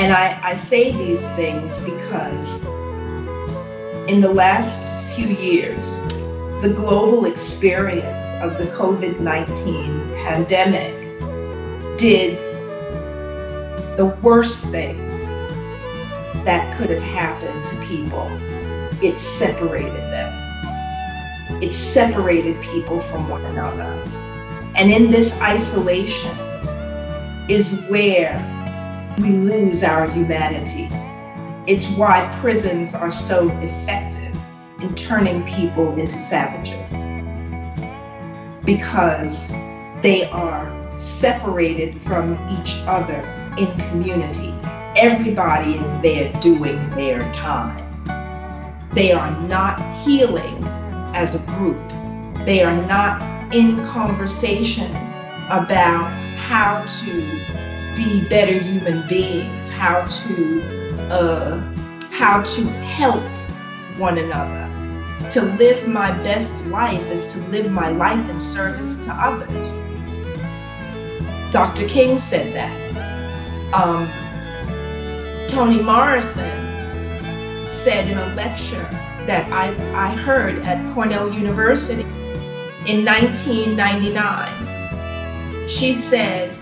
And I say these things because in the last few years, the global experience of the COVID-19 pandemic did the worst thing that could have happened to people. It separated them. It separated people from one another. And in this isolation is where we lose our humanity. It's why prisons are so effective in turning people into savages, because they are separated from each other in community. Everybody is there doing their time. They are not healing as a group. They are not in conversation about how to be better human beings, how to help one another. To live my best life is to live my life in service to others. Dr. King said that. Toni Morrison said in a lecture that I heard at Cornell University in 1999. She said,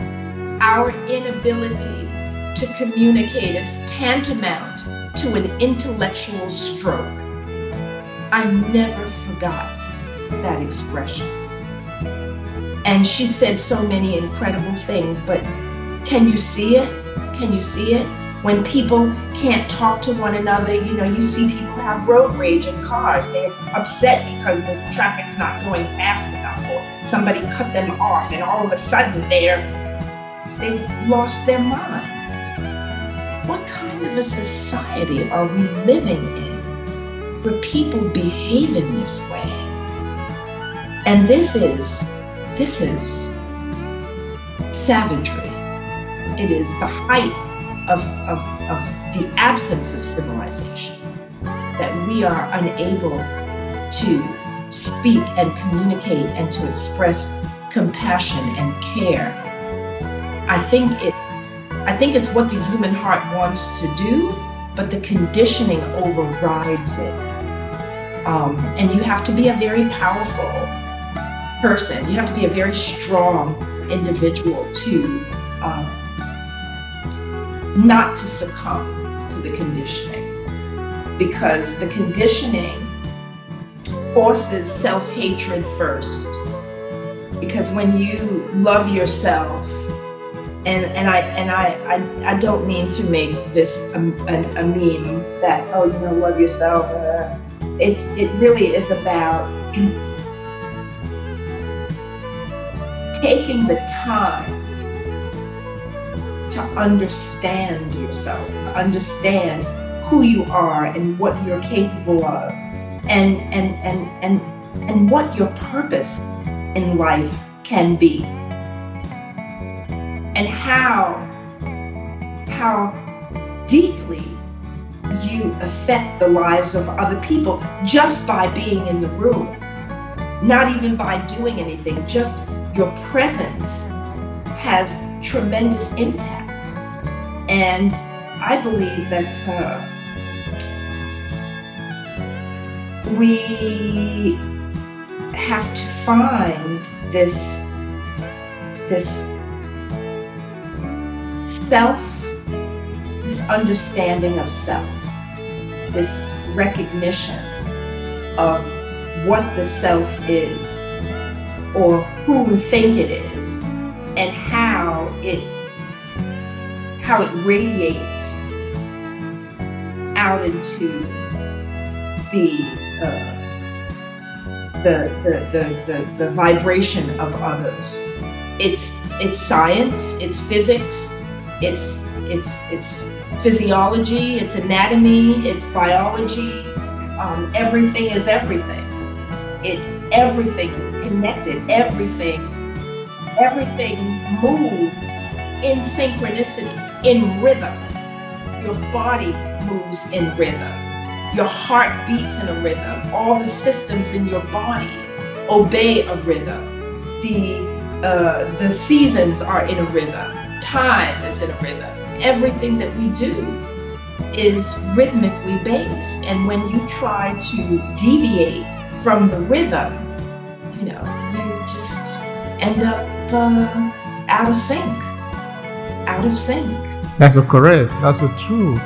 our inability to communicate is tantamount to an intellectual stroke. I never forgot that expression. And she said so many incredible things, but can you see it? Can you see it? When people can't talk to one another, you see people have road rage in cars. They're upset because the traffic's not going fast enough, or somebody cut them off, and all of a sudden they've lost their minds. What kind of a society are we living in where people behave in this way? And this is savagery. It is the height of the absence of civilization, that we are unable to speak and communicate and to express compassion and care. I think it's what the human heart wants to do, but the conditioning overrides it. And you have to be a very powerful person. You have to be a very strong individual to not to succumb to the conditioning, because the conditioning forces self-hatred first. Because when you love yourself, and I don't mean to make this a meme that, love yourself. It really is about taking the time to understand yourself, to understand who you are and what you're capable of, and what your purpose in life can be, and how deeply you affect the lives of other people just by being in the room, not even by doing anything, just your presence has tremendous impact. And I believe that we have to find this self, this understanding of self, this recognition of what the self is, or who we think it is, and how it radiates out into the vibration of others. It's science, it's physics, it's physiology, it's anatomy, it's biology. Everything is everything. Everything is connected. Everything moves in synchronicity, in rhythm. Your body moves in rhythm. Your heart beats in a rhythm. All the systems in your body obey a rhythm. The seasons are in a rhythm. time is in a rhythm. Everything that we do is rhythmically based. And when you try to deviate from the rhythm, you just end up out of sync. That's so correct. That's so true.